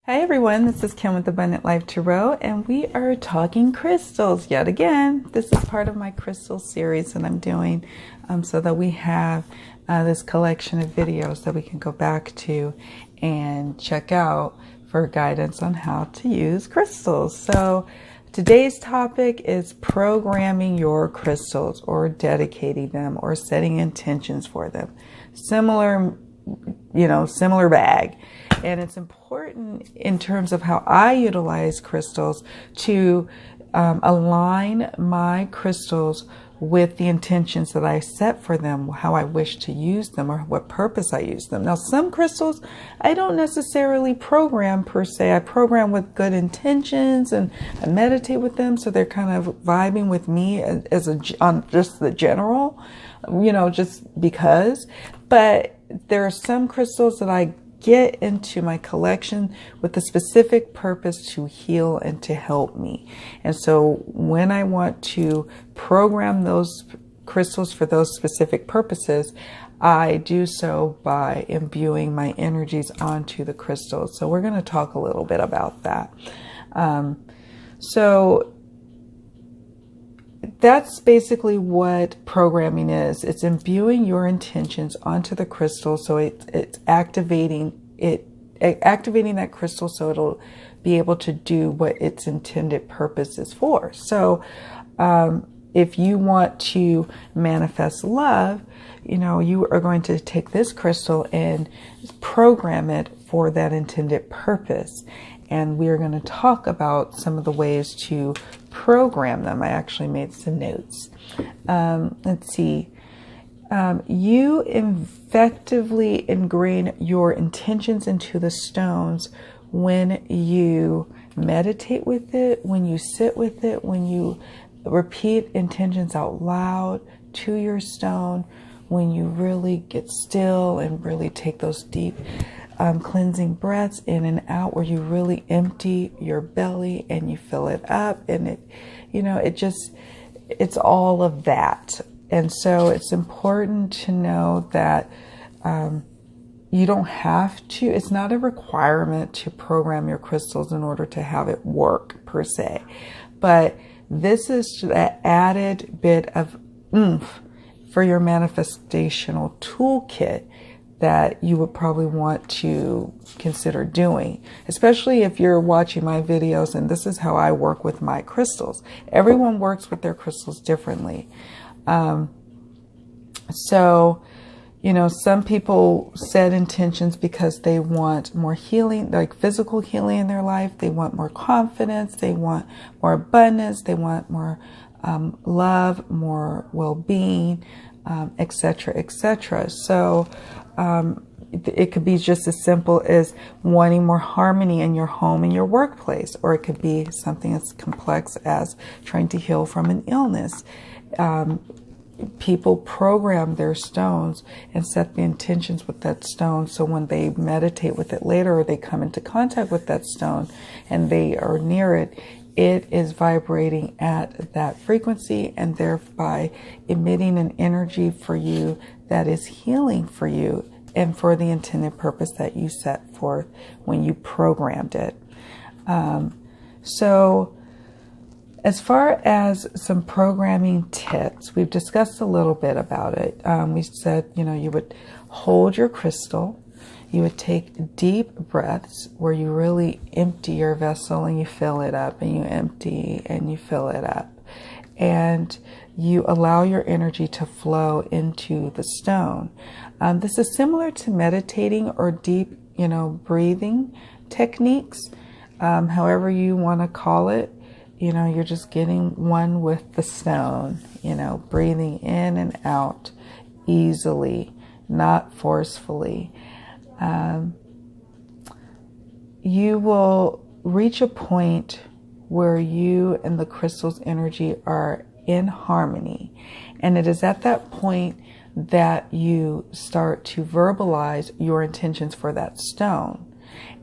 Hi everyone, this is Kim with Abundant Life Tarot, and we are talking crystals yet again. This is part of my crystal series that I'm doing so that we have this collection of videos that we can go back to and check out for guidance on how to use crystals. So today's topic is programming your crystals, or dedicating them, or setting intentions for them. Similar bag. And it's important in terms of how I utilize crystals to align my crystals with the intentions that I set for them, how I wish to use them, or what purpose I use them. Now, some crystals I don't necessarily program per se. I program with good intentions and I meditate with them, so they're kind of vibing with me on just the general, just because. But there are some crystals that I get into my collection with a specific purpose to heal and to help me. And so when I want to program those crystals for those specific purposes, I do so by imbuing my energies onto the crystals. So we're going to talk a little bit about that. So that's basically what programming is. It's imbuing your intentions onto the crystal, so it's activating that crystal so it'll be able to do what its intended purpose is for. So if you want to manifest love, you are going to take this crystal and program it for that intended purpose. And we are going to talk about some of the ways to program them. I actually made some notes. Let's see. You effectively ingrain your intentions into the stones when you meditate with it, when you sit with it, when you repeat intentions out loud to your stone, when you really get still and really take those deep cleansing breaths in and out, where you really empty your belly and you fill it up, and it's all of that. And so it's important to know that you don't have to, it's not a requirement to program your crystals in order to have it work per se, but this is that added bit of oomph for your manifestational toolkit that you would probably want to consider doing, especially if you're watching my videos. And this is how I work with my crystals. Everyone works with their crystals differently. So, some people set intentions because they want more healing, like physical healing in their life. They want more confidence. They want more abundance. They want more love, more well-being, etc., etc. So, it could be just as simple as wanting more harmony in your home and your workplace, or it could be something as complex as trying to heal from an illness. People program their stones and set the intentions with that stone, so when they meditate with it later, or they come into contact with that stone and they are near it, it is vibrating at that frequency and thereby emitting an energy for you that is healing for you and for the intended purpose that you set forth when you programmed it. So as far as some programming tips, we've discussed a little bit about it. We said, you would hold your crystal, you would take deep breaths where you really empty your vessel and you fill it up, and you empty and you fill it up. And you allow your energy to flow into the stone. This is similar to meditating or deep, breathing techniques, however you want to call it. You're just getting one with the stone, breathing in and out easily, not forcefully. You will reach a point where you and the crystal's energy are in harmony. And it is at that point that you start to verbalize your intentions for that stone.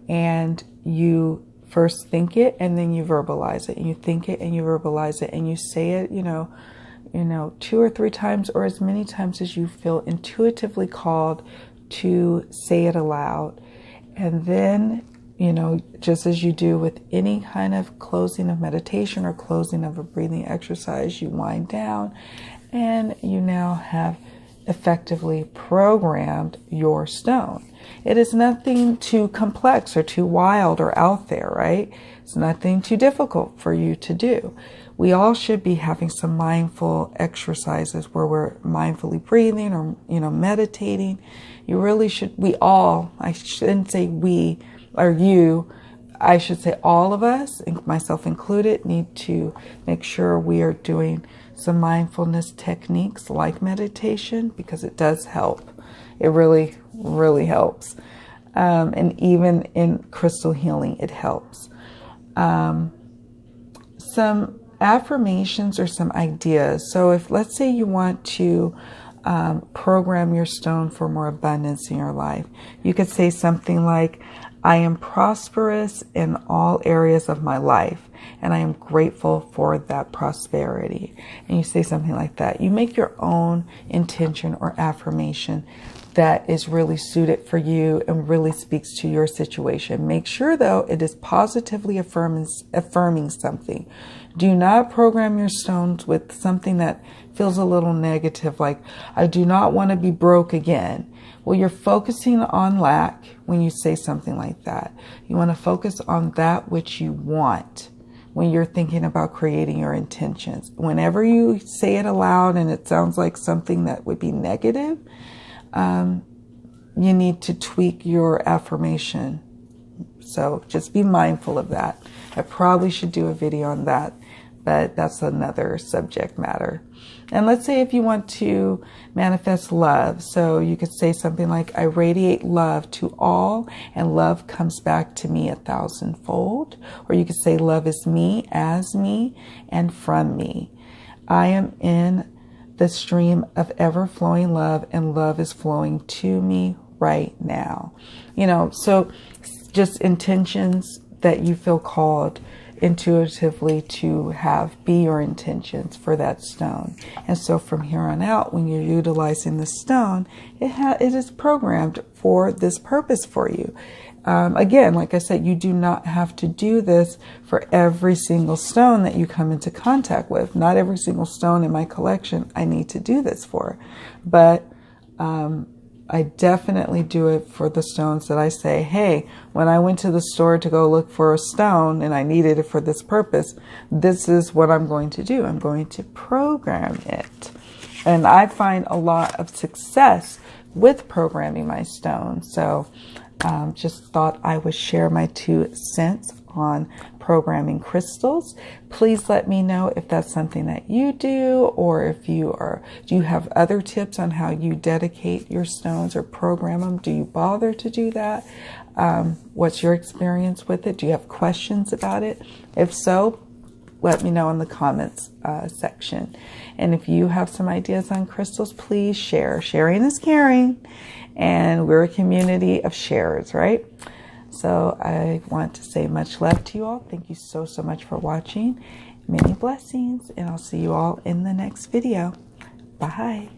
And you first think it, and then you verbalize it, and you think it and you verbalize it, and you say it, 2 or 3 times, or as many times as you feel intuitively called to say it aloud. And then you know, just as you do with any kind of closing of meditation or closing of a breathing exercise, you wind down and you now have effectively programmed your stone. It is nothing too complex or too wild or out there, right? It's nothing too difficult for you to do. We all should be having some mindful exercises where we're mindfully breathing or, you know, meditating. You really should, we all, I shouldn't say we or you, I should say all of us, myself included, need to make sure we are doing some mindfulness techniques like meditation, because it does help. It really, really helps. And even in crystal healing, it helps. Some affirmations or some ideas. So if, let's say you want to program your stone for more abundance in your life, you could say something like, I am prosperous in all areas of my life, and I am grateful for that prosperity. And you say something like that. You make your own intention or affirmation that is really suited for you and really speaks to your situation. Make sure, though, it is positively affirming something. Do not program your stones with something that feels a little negative, like, I do not want to be broke again. Well, you're focusing on lack when you say something like that. You want to focus on that which you want when you're thinking about creating your intentions. Whenever you say it aloud and it sounds like something that would be negative, you need to tweak your affirmation. So just be mindful of that. I probably should do a video on that, but that's another subject matter. And let's say if you want to manifest love, so you could say something like, I radiate love to all, and love comes back to me 1,000-fold. Or you could say, love is me, as me, and from me. I am in the stream of ever-flowing love, and love is flowing to me right now. You know, so just intentions that you feel called intuitively to have be your intentions for that stone. And so from here on out, when you're utilizing the stone, it is programmed for this purpose for you. Again, like I said, you do not have to do this for every single stone that you come into contact with. Not every single stone in my collection I need to do this for. But I definitely do it for the stones that I say, hey, when I went to the store to go look for a stone and I needed it for this purpose, this is what I'm going to do. I'm going to program it. And I find a lot of success with programming my stones. So just thought I would share my 2 cents on programming crystals. Please let me know if that's something that you do, or if do you have other tips on how you dedicate your stones or program them? Do you bother to do that? What's your experience with it? Do you have questions about it? If so, let me know in the comments section. And if you have some ideas on crystals, please share. Sharing is caring, and we're a community of sharers, right? So I want to say much love to you all. Thank you so much for watching. Many blessings, and I'll see you all in the next video. Bye.